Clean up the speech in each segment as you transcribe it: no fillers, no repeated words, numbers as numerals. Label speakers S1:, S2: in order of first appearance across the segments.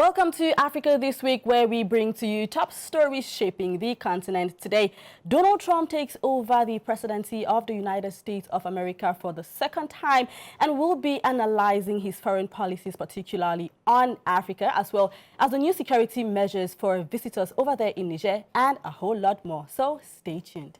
S1: Welcome to Africa This Week, where we bring to you top stories shaping the continent. Today, Donald Trump takes over the presidency of the United States of America for the second time and will be analyzing his foreign policies, particularly on Africa, as well as the new security measures for visitors over there in Niger and a whole lot more. So stay tuned.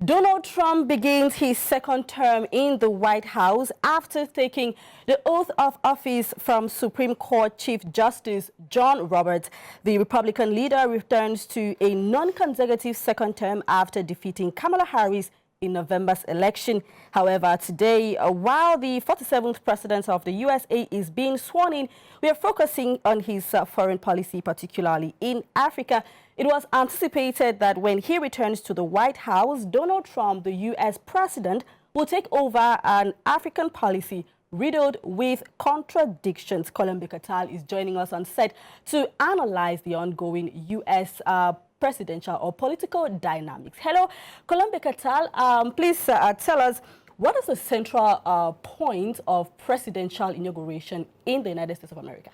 S1: Donald Trump begins his second term in the White House after taking the oath of office from Supreme Court Chief Justice John Roberts. The Republican leader returns to a non-consecutive second term after defeating Kamala Harris in November's election. However, today, while the 47th president of the USA is being sworn in, we are focusing on his foreign policy, particularly in Africa. It was anticipated that when he returns to the White House, Donald Trump, the U.S. president, will take over an African policy riddled with contradictions. Colombe Catal is joining us on set to analyze the ongoing U.S. presidential or political dynamics. Hello, Colombe Catal. Please tell us, what is the central point of presidential inauguration in the United States of America?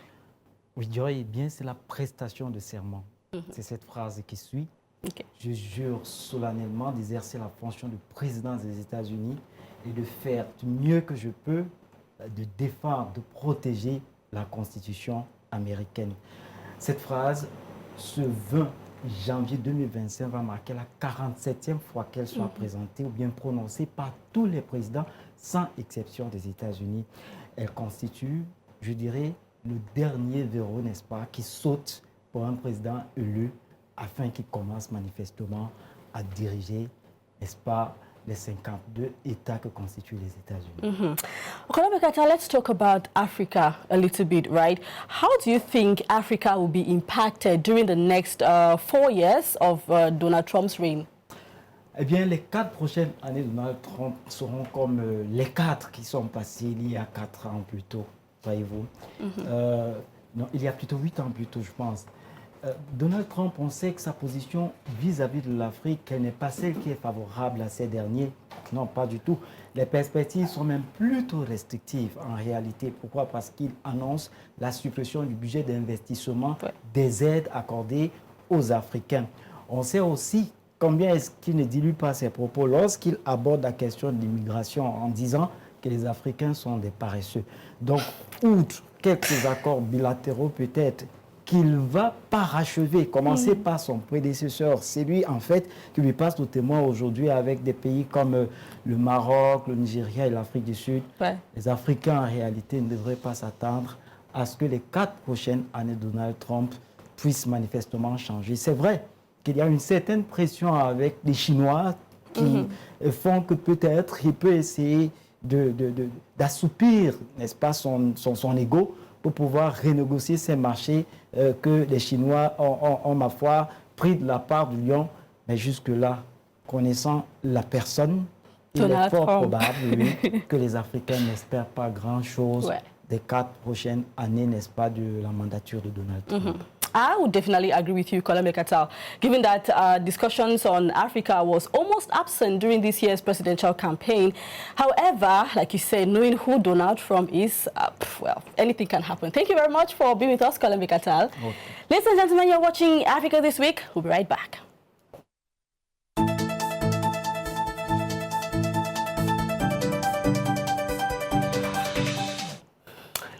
S2: Oui, je dirais bien, c'est la prestation de serment. C'est cette phrase qui suit.
S1: Okay.
S2: Je jure solennellement d'exercer la fonction de président des États-Unis et de faire du mieux que je peux de défendre, de protéger la Constitution américaine. Cette phrase, ce 20 janvier 2025, va marquer la 47e fois qu'elle soit présentée ou bien prononcée par tous les présidents, sans exception des États-Unis. Elle constitue, je dirais, le dernier verrou, n'est-ce pas, qui saute pour un président élu afin qu'il commence manifestement à diriger, n'est-ce pas, les 52 États que constituent les États-Unis.
S1: Colombe Catal, let's talk about Africa a little bit, right? How do you think Africa will be impacted during the next 4 years of Donald Trump's reign?
S2: Eh bien, les 4 prochaines années de Donald Trump seront comme les 4 qui sont passées il y a 4 ans plus tôt, voyez-vous. Non, il y a plutôt 8 ans plus tôt, je pense. Donald Trump, on sait que sa position vis-à-vis de l'Afrique n'est pas celle qui est favorable à ces derniers. Non, pas du tout. Les perspectives sont même plutôt restrictives en réalité. Pourquoi? Parce qu'il annonce la suppression du budget d'investissement des aides accordées aux Africains. On sait aussi combien est-ce qu'il ne dilue pas ses propos lorsqu'il aborde la question de l'immigration en disant que les Africains sont des paresseux. Donc, outre quelques accords bilatéraux peut-être, qu'il va parachever, commencer par son prédécesseur. C'est lui, en fait, qui lui passe le témoin aujourd'hui avec des pays comme le Maroc, le Nigeria et l'Afrique du Sud. Les Africains, en réalité, ne devraient pas s'attendre à ce que les 4 prochaines années de Donald Trump puissent manifestement changer. C'est vrai qu'il y a une certaine pression avec les Chinois qui font que peut-être il peut essayer d'assoupir, n'est-ce pas, son ego pour pouvoir renégocier ces marchés que les Chinois ont, ma foi, pris de la part du lion. Mais jusque-là, connaissant la personne, il est fort probable, oui, que les Africains n'espèrent pas grand-chose des 4 prochaines années, n'est-ce pas, de la mandature de Donald Trump.
S1: I would definitely agree with you, Colombe Catal, given that discussions on Africa was almost absent during this year's presidential campaign. However, like you said, knowing who Donald Trump is, well, anything can happen. Thank you very much for being with us, Colombe Catal.
S2: Okay.
S1: Ladies and gentlemen, you're watching Africa This Week. We'll be right back.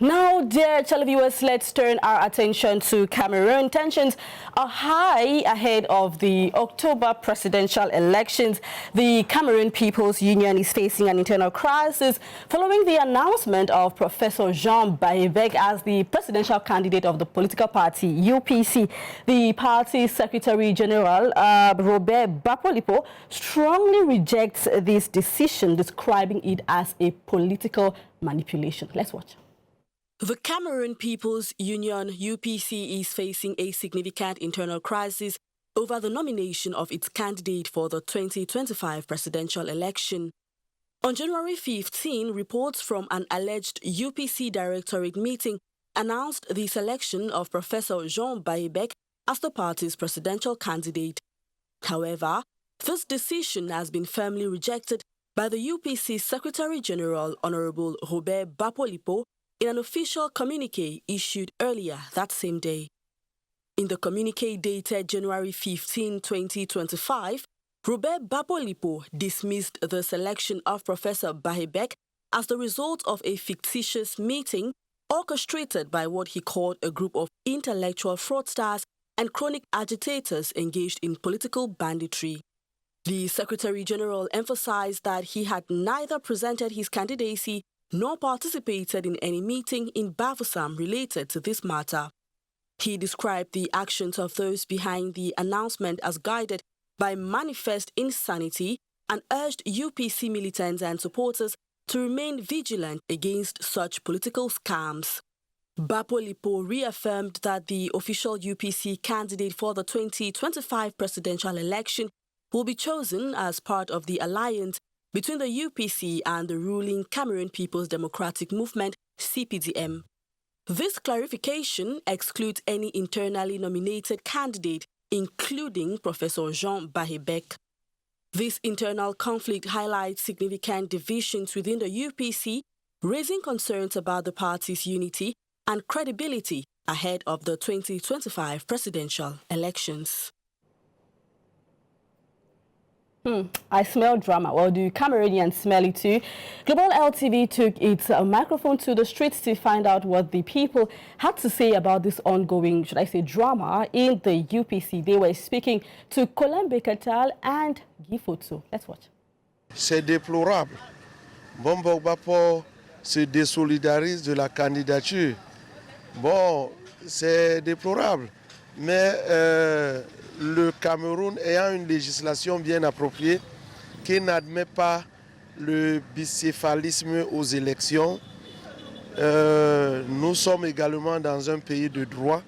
S1: Now, dear televiewers, let's turn our attention to Cameroon. Tensions are high ahead of the October presidential elections. The Cameroon People's Union is facing an internal crisis following the announcement of Professor Jean Baïbek as the presidential candidate of the political party UPC. The party's Secretary General, Robert Bapolipo, strongly rejects this decision, describing it as a political manipulation. Let's watch. The Cameroon People's Union, UPC, is facing a significant internal crisis over the nomination of its candidate for the 2025 presidential election. On January 15, reports from an alleged UPC directorate meeting announced the selection of Professor Jean Baïbek as the party's presidential candidate. However, This decision has been firmly rejected by the UPC Secretary-General Honorable Robert Bapolipo in an official communiqué issued earlier that same day. In the communiqué dated January 15, 2025, Robert Bapolipo dismissed the selection of Professor Bahebek as the result of a fictitious meeting orchestrated by what he called a group of intellectual fraudsters and chronic agitators engaged in political banditry. The Secretary-General emphasized that he had neither presented his candidacy nor participated in any meeting in Bafoussam related to this matter. He described the actions of those behind the announcement as guided by manifest insanity and urged UPC militants and supporters to remain vigilant against such political scams. Bapolipo reaffirmed that the official UPC candidate for the 2025 presidential election will be chosen as part of the alliance between the UPC and the ruling Cameroon People's Democratic Movement, CPDM. This clarification excludes any internally nominated candidate, including Professor Jean Bahebek. This internal conflict highlights significant divisions within the UPC, raising concerns about the party's unity and credibility ahead of the 2025 presidential elections. I smell drama. Well, do Cameroonians smell it too? Global LTV took its microphone to the streets to find out what the people had to say about this ongoing, should I say, drama in the UPC. They were speaking to Colin Beketal and Guy Foto. Let's watch.
S3: C'est déplorable. Bon, Bogbapo se désolidarise de la candidature. Bon, c'est déplorable. Mais le Cameroun ayant une législation bien appropriée qui n'admet pas le bicéphalisme aux élections, nous sommes également dans un pays de droit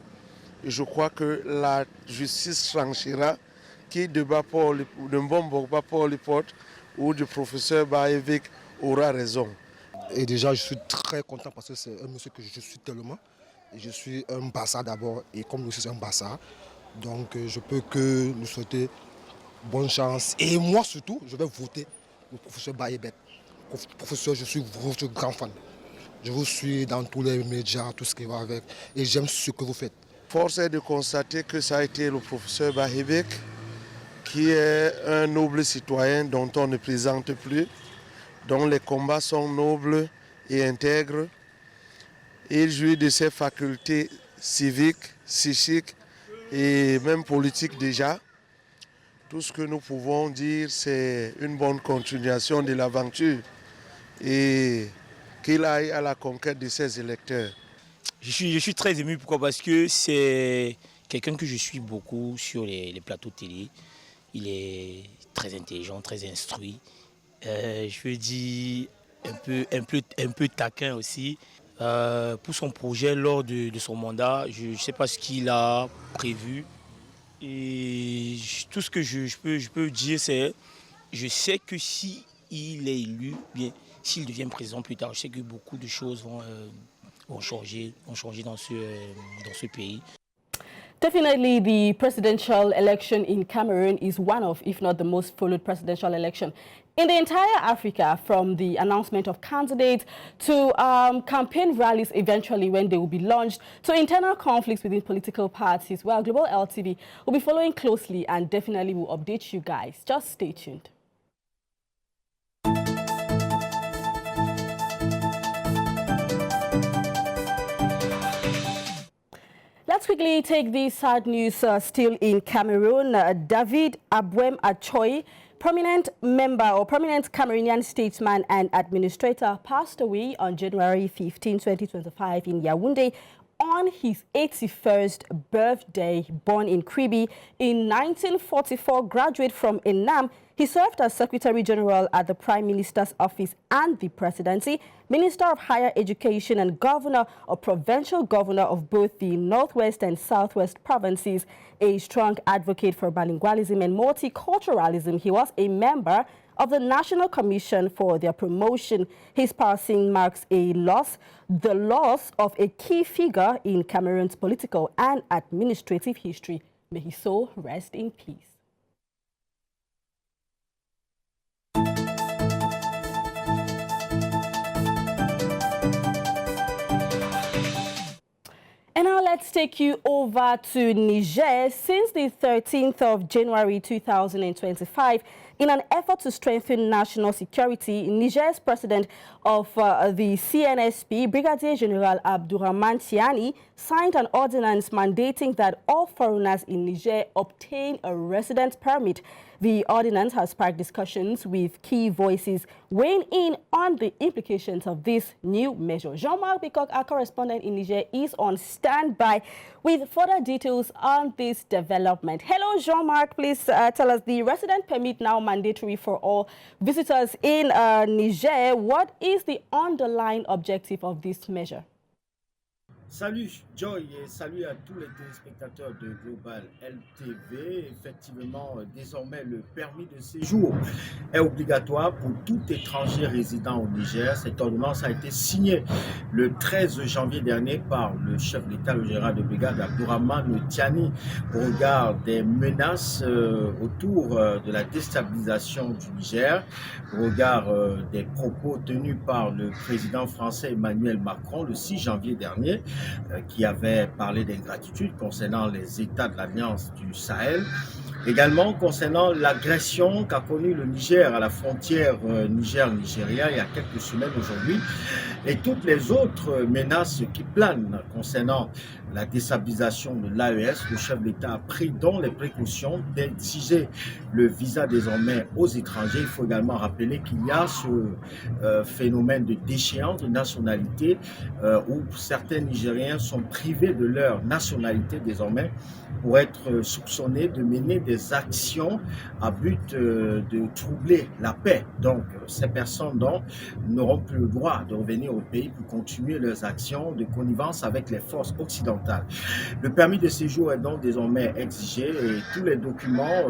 S3: et je crois que la justice tranchera qui de Mbombo Bapo ou du professeur Bahebek aura raison.
S4: Et déjà, je suis très content parce que c'est un monsieur que je suis tellement. Je suis un Bassa d'abord et comme je suis un Bassa, donc je peux que lui souhaiter bonne chance. Et moi surtout, je vais voter le professeur Bahebek. Professeur, je suis votre grand fan. Je vous suis dans tous les médias, tout ce qui va avec, et j'aime ce que vous faites.
S3: Force est de constater que ça a été le professeur Bahebek qui est un noble citoyen dont on ne présente plus, dont les combats sont nobles et intègres. Il jouit de ses facultés civiques, psychiques et même politiques déjà. Tout ce que nous pouvons dire, c'est une bonne continuation de l'aventure et qu'il aille à la conquête de ses électeurs.
S5: Je suis très ému, pourquoi? Parce que c'est quelqu'un que je suis beaucoup sur les plateaux télé. Il est très intelligent, très instruit. Je veux dire un peu taquin aussi. Pour son projet lors de son mandat, je ne sais pas ce qu'il a prévu. Et tout ce que je peux dire, c'est je sais que s'il est élu, bien s'il devient président plus tard, je sais que beaucoup de choses vont changer dans ce pays.
S1: Definitely, the presidential election in Cameroon is one of, if not the most followed presidential election in the entire Africa, from the announcement of candidates to campaign rallies eventually when they will be launched, to internal conflicts within political parties. Well, Global LTV will be following closely and definitely will update you guys. Just stay tuned. Let's quickly take this sad news still in Cameroon. David Abouem Achoy, prominent member or prominent Cameroonian statesman and administrator, passed away on January 15, 2025 in Yaoundé on his 81st birthday. Born in Kribi in 1944, graduate from ENAM, he served as Secretary General at the Prime Minister's Office and the Presidency, Minister of Higher Education and Governor or Provincial Governor of both the Northwest and Southwest provinces. A strong advocate for bilingualism and multiculturalism, he was a member of the National Commission for their promotion. His passing marks the loss of a key figure in Cameroon's political and administrative history. May his soul rest in peace. And now let's take you over to Niger. Since the 13th of January 2025, in an effort to strengthen national security, Niger's president of the CNSP, Brigadier General Abdurrahman Tiani, signed an ordinance mandating that all foreigners in Niger obtain a residence permit. The ordinance has sparked discussions with key voices weighing in on the implications of this new measure. Jean-Marc Bicok, our correspondent in Niger, is on standby with further details on this development. Hello, Jean-Marc. Please tell us, the resident permit now mandatory for all visitors in Niger. What is the underlying objective of this measure?
S6: Salut Joy et salut à tous les téléspectateurs de Global LTV. Effectivement, désormais, le permis de séjour est obligatoire pour tout étranger résident au Niger. Cette ordonnance a été signée le 13 janvier dernier par le chef d'État, le général de brigade Abdurrahman Tiani, au regard des menaces autour de la déstabilisation du Niger, au regard des propos tenus par le président français Emmanuel Macron le 6 janvier dernier, qui avait parlé d'ingratitude concernant les États de l'Alliance du Sahel. Également concernant l'agression qu'a connue le Niger à la frontière Niger-Nigeria il y a quelques semaines aujourd'hui, et toutes les autres menaces qui planent concernant la déstabilisation de l'AES. Le chef d'État a pris donc les précautions d'exiger le visa désormais aux étrangers. Il faut également rappeler qu'il y a ce phénomène de déchéance de nationalité où certains Nigériens sont privés de leur nationalité désormais pour être soupçonnés de mener des actions à but de troubler la paix. Donc, ces personnes n'auront plus le droit de revenir au pays pour continuer leurs actions de connivence avec les forces occidentales. Le permis de séjour est donc désormais exigé et tous les documents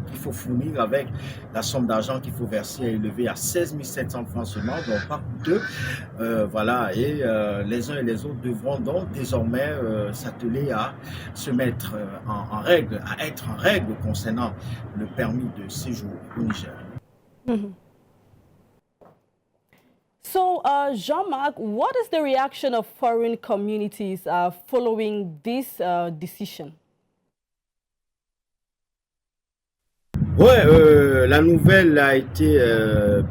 S6: qu'il faut fournir avec la somme d'argent qu'il faut verser est élevée à 16 700 francs seulement, donc pas coûteux. Voilà, et les uns et les autres devront donc désormais s'atteler à se mettre en règle, à être en règle concernant le permis de séjour au Niger.
S1: Mm-hmm. So, Jean-Marc, what is the reaction of foreign communities following this decision?
S6: Ouais, la nouvelle a été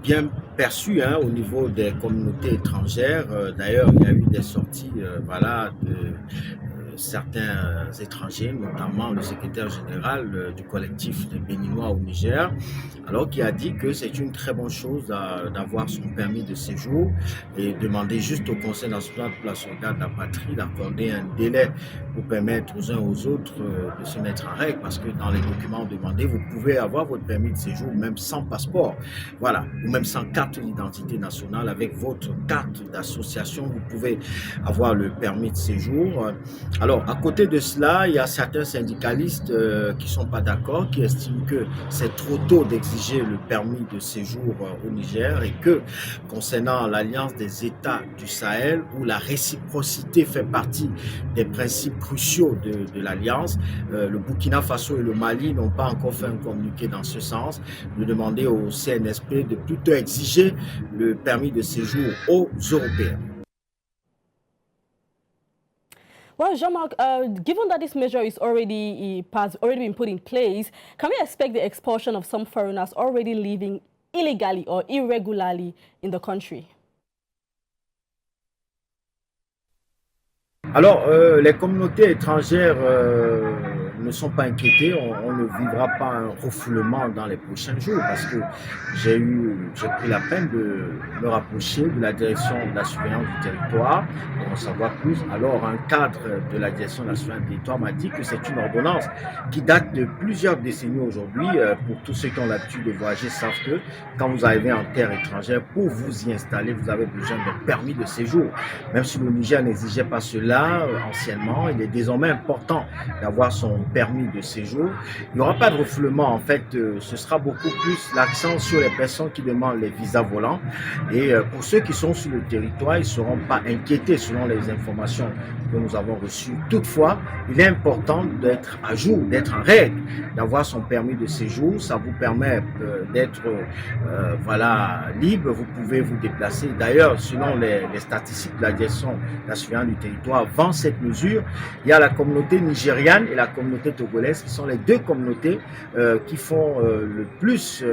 S6: bien perçue au niveau des communautés étrangères. D'ailleurs, il y a eu des sorties voilà, de certains étrangers, notamment le secrétaire général du collectif des Béninois au Niger, alors qui a dit que c'est une très bonne chose d'avoir son permis de séjour et demander juste au Conseil national pour la sauvegarde de la patrie d'accorder un délai pour permettre aux uns aux autres de se mettre en règle, parce que dans les documents demandés, vous pouvez avoir votre permis de séjour même sans passeport, voilà, ou même sans carte d'identité nationale. Avec votre carte d'association, vous pouvez avoir le permis de séjour. Alors, à côté de cela, il y a certains syndicalistes qui ne sont pas d'accord, qui estiment que c'est trop tôt d'exiger le permis de séjour au Niger et que, concernant l'Alliance des États du Sahel, où la réciprocité fait partie des principes cruciaux de l'Alliance, le Burkina Faso et le Mali n'ont pas encore fait un communiqué dans ce sens, de demander au CNSP de plutôt exiger le permis de séjour aux Européens.
S1: Well, Jean-Marc, given that this measure is already been put in place, can we expect the expulsion of some foreigners already living illegally or irregularly in the country?
S6: Alors, les communautés étrangères ne sont pas inquiétées, on ne vivra pas un refoulement dans les prochains jours, parce que j'ai pris la peine de me rapprocher de la direction de la surveillance du territoire pour en savoir plus. Alors, un cadre de la direction de la surveillance du territoire m'a dit que c'est une ordonnance qui date de plusieurs décennies aujourd'hui. Pour tous ceux qui ont l'habitude de voyager savent que quand vous arrivez en terre étrangère, pour vous y installer, vous avez besoin d'un permis de séjour. Même si le Niger n'exigeait pas cela anciennement, il est désormais important d'avoir son permis de séjour. Il n'y aura pas de refoulement, en fait, ce sera beaucoup plus l'accent sur les personnes qui demandent les visas volants. Et pour ceux qui sont sur le territoire, ils ne seront pas inquiétés selon les informations que nous avons reçues. Toutefois, il est important d'être à jour, d'être en règle, d'avoir son permis de séjour. Ça vous permet d'être voilà, libre, vous pouvez vous déplacer. D'ailleurs, selon les statistiques de la direction nationale du territoire, avant cette mesure, il y a la communauté nigériane et la communauté togolaise qui sont les deux communautés qui font le plus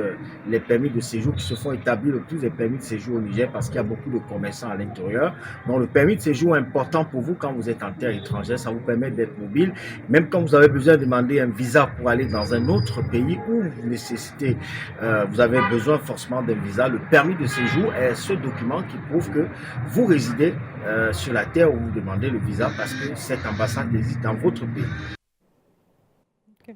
S6: les permis de séjour, qui se font établir le plus les permis de séjour au Niger parce qu'il y a beaucoup de commerçants à l'intérieur. Donc le permis de séjour est important pour vous quand vous êtes en terre étrangère, ça vous permet d'être mobile. Même quand vous avez besoin de demander un visa pour aller dans un autre pays où vous nécessitez, vous avez besoin forcément d'un visa, le permis de séjour est ce document qui prouve que vous résidez sur la terre où vous demandez le visa parce que cette ambassade existe dans votre pays.
S1: Okay.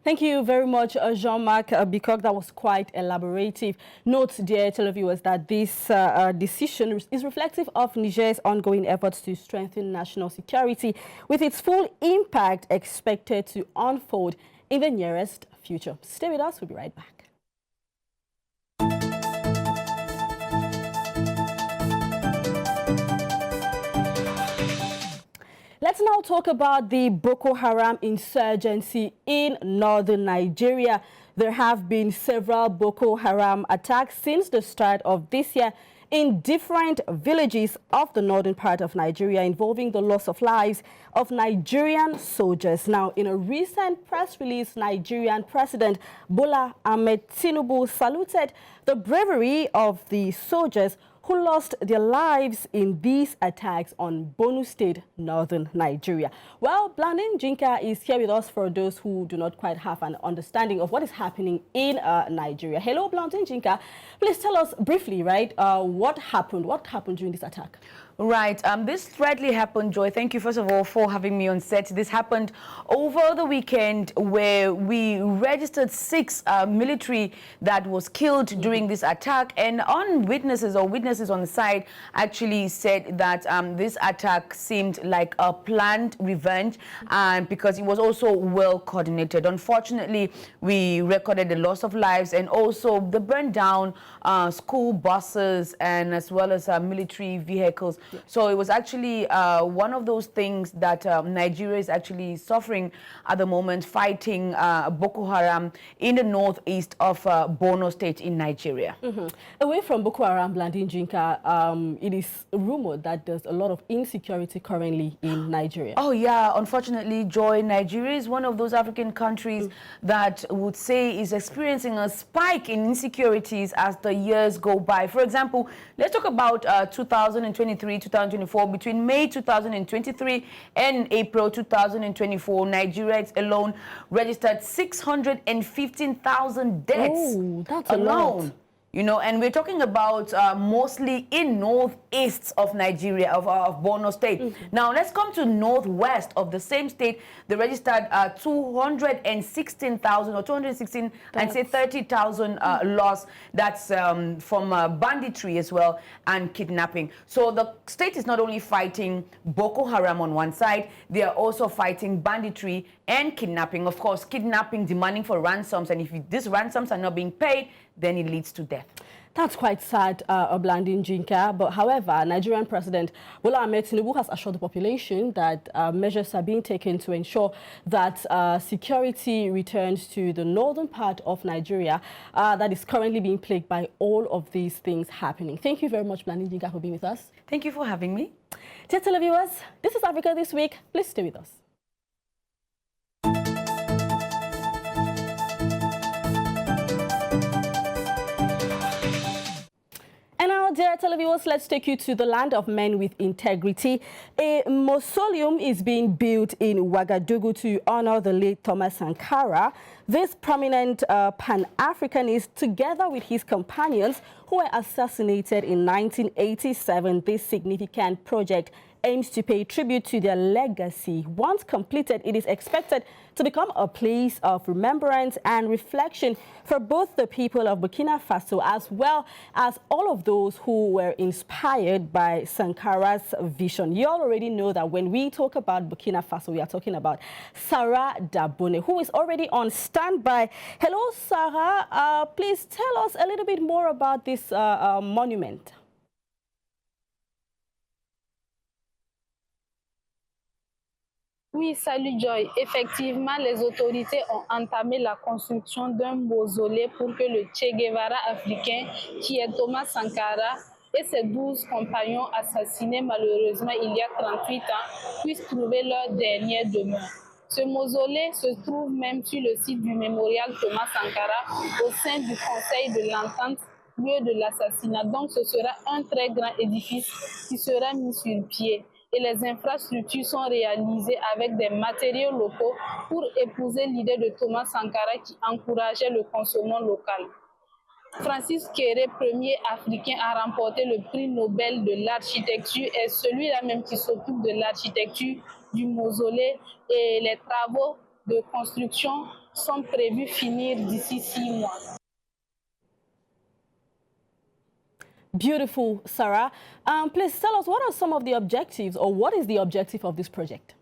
S1: Thank you very much, Jean-Marc Bicoq. That was quite elaborative. Note, dear televiewers, that this decision is reflective of Niger's ongoing efforts to strengthen national security, with its full impact expected to unfold in the nearest future. Stay with us. We'll be right back. Let's now talk about the Boko Haram insurgency in northern Nigeria. There have been several Boko Haram attacks since the start of this year in different villages of the northern part of Nigeria, involving the loss of lives of Nigerian soldiers. Now, in a recent press release, Nigerian President Bola Ahmed Tinubu saluted the bravery of the soldiers who lost their lives in these attacks on Borno State, northern Nigeria. Well, Blandin Jinka is here with us for those who do not quite have an understanding of what is happening in Nigeria. Hello, Blandin Jinka. Please tell us briefly, right, what happened? What happened during this attack?
S7: Right. This threatly happened, Joy. Thank you, first of all, for having me on set. This happened over the weekend where we registered 6 military that was killed during this attack. And witnesses on the side actually said that this attack seemed like a planned revenge because it was also well coordinated. Unfortunately, we recorded the loss of lives and also the burned down school buses and as well as military vehicles. Yeah. So it was actually one of those things that Nigeria is actually suffering at the moment, fighting Boko Haram in the northeast of Borno State in Nigeria.
S1: Mm-hmm. Away from Boko Haram, Blandin Jinka, it is rumored that there's a lot of insecurity currently in Nigeria.
S7: Oh yeah, unfortunately, Joy, Nigeria is one of those African countries that would say is experiencing a spike in insecurities as the years go by. For example, let's talk about 2023, 2024. Between May 2023 and April 2024, Nigeria alone registered 615,000 deaths.
S1: Oh, that's
S7: alone.
S1: A lot.
S7: You know, and we're talking about mostly in northeast of Nigeria, of Borno State. Mm-hmm. Now, let's come to northwest of the same state. They registered 216,000 or 216 and say 30,000 loss. That's from banditry as well and kidnapping. So the state is not only fighting Boko Haram on one side, they are also fighting banditry and kidnapping. Of course, kidnapping, demanding for ransoms. And if these ransoms are not being paid, then it leads to death.
S1: That's quite sad, Blandin Jinka. But however, Nigerian President Bola Ahmed Tinubu has assured the population that measures are being taken to ensure that security returns to the northern part of Nigeria that is currently being plagued by all of these things happening. Thank you very much, Blandin Jinka, for being with us.
S7: Thank you for having me.
S1: Dear televiewers, this is Africa This Week. Please stay with us. And now, dear televiewers, let's take you to the land of men with integrity. A mausoleum is being built in Ouagadougou to honor the late Thomas Sankara. This prominent Pan-Africanist, together with his companions who were assassinated in 1987, this significant project aims to pay tribute to their legacy. Once completed, it is expected to become a place of remembrance and reflection for both the people of Burkina Faso as well as all of those who were inspired by Sankara's vision. You already know that when we talk about Burkina Faso, we are talking about Sarah Dabone, who is already on standby. Hello, Sarah. Please tell us a little bit more about this monument.
S8: Oui, salut Joy. Effectivement, les autorités ont entamé la construction d'un mausolée pour que le Che Guevara africain, qui est Thomas Sankara, et ses 12 compagnons assassinés malheureusement il y a 38 ans, puissent trouver leur dernière demeure. Ce mausolée se trouve même sur le site du mémorial Thomas Sankara au sein du Conseil de l'Entente, lieu de l'assassinat. Donc ce sera un très grand édifice qui sera mis sur pied. Et les infrastructures sont réalisées avec des matériaux locaux pour épouser l'idée de Thomas Sankara qui encourageait le consommation local. Francis Kéré, premier africain à remporter le prix Nobel de l'architecture, est celui-là même qui s'occupe de l'architecture du mausolée et les travaux de construction sont prévus finir d'ici 6 mois.
S1: Beautiful, Sarah. Please tell us, what are some of the objectives, or what is the objective of this project?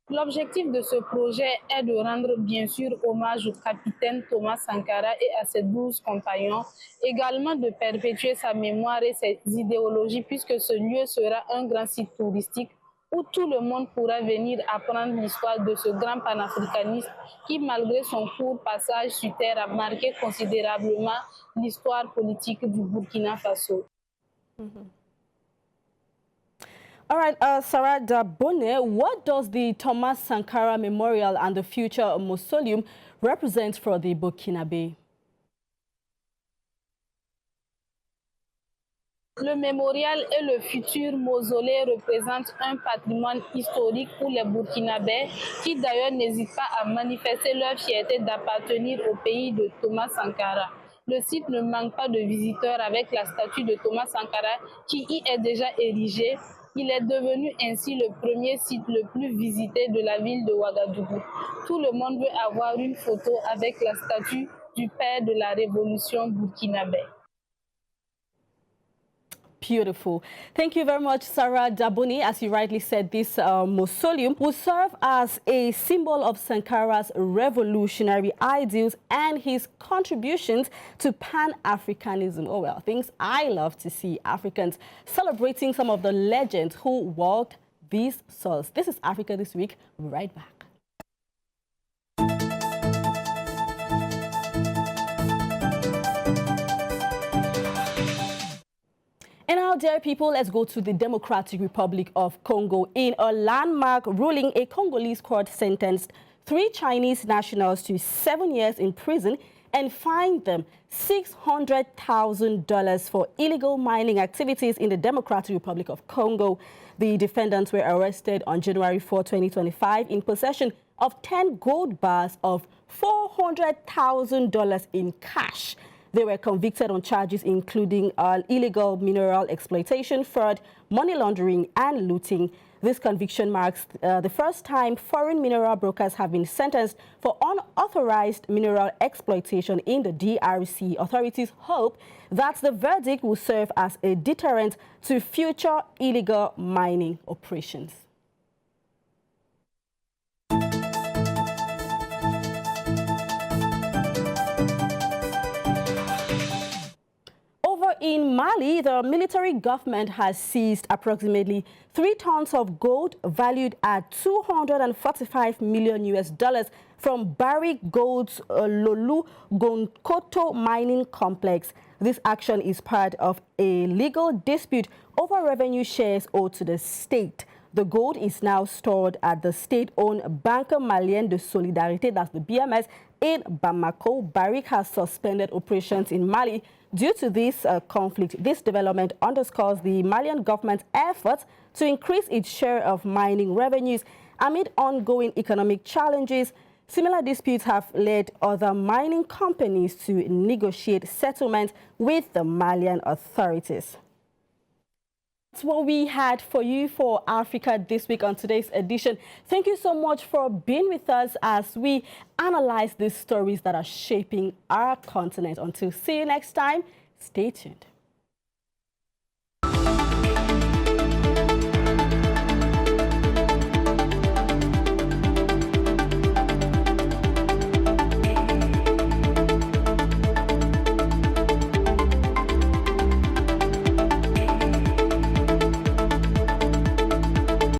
S8: L'objectif de ce projet est de rendre bien sûr hommage au capitaine Thomas Sankara et à ses 12 compagnons, également de perpétuer sa mémoire et ses idéologies puisque ce lieu sera un grand site touristique où tout le monde pourra venir apprendre l'histoire de ce grand panafricaniste qui, malgré son court passage sur terre, a marqué considérablement l'histoire politique du Burkina Faso.
S1: All right, Sarah Dabone, what does the Thomas Sankara Memorial and the future mausoleum represent for the Burkinabe?
S8: Le mémorial et le futur mausolée représentent un patrimoine historique pour les Burkinabés qui d'ailleurs n'hésitent pas à manifester leur fierté d'appartenir au pays de Thomas Sankara. Le site ne manque pas de visiteurs avec la statue de Thomas Sankara qui y est déjà érigée. Il est devenu ainsi le premier site le plus visité de la ville de Ouagadougou. Tout le monde veut avoir une photo avec la statue du père de la révolution burkinabé.
S1: Beautiful. Thank you very much, Sarah Dabone. As you rightly said, this mausoleum will serve as a symbol of Sankara's revolutionary ideals and his contributions to Pan-Africanism. Oh, well, things I love to see, Africans celebrating some of the legends who walked these soils. This is Africa This Week. We'll be right back. And now, dear people, let's go to the Democratic Republic of Congo. In a landmark ruling, a Congolese court sentenced 3 Chinese nationals to 7 years in prison and fined them $600,000 for illegal mining activities in the Democratic Republic of Congo. The defendants were arrested on January 4, 2025 in possession of 10 gold bars of $400,000 in cash. They were convicted on charges including illegal mineral exploitation, fraud, money laundering, and looting. This conviction marks the first time foreign mineral brokers have been sentenced for unauthorized mineral exploitation in the DRC. Authorities hope that the verdict will serve as a deterrent to future illegal mining operations. In Mali, the military government has seized approximately 3 tons of gold valued at $245 million from Barrick Gold's Lolu Gonkoto mining complex. This action is part of a legal dispute over revenue shares owed to the state. The gold is now stored at the state-owned Banque Malienne de Solidarité, that's the BMS, in Bamako. Barrick has suspended operations in Mali due to this conflict. This development underscores the Malian government's efforts to increase its share of mining revenues amid ongoing economic challenges. Similar disputes have led other mining companies to negotiate settlement with the Malian authorities. That's what we had for you for Africa this week on today's edition. Thank you so much for being with us as we analyze these stories that are shaping our continent. Until see you next time, stay tuned.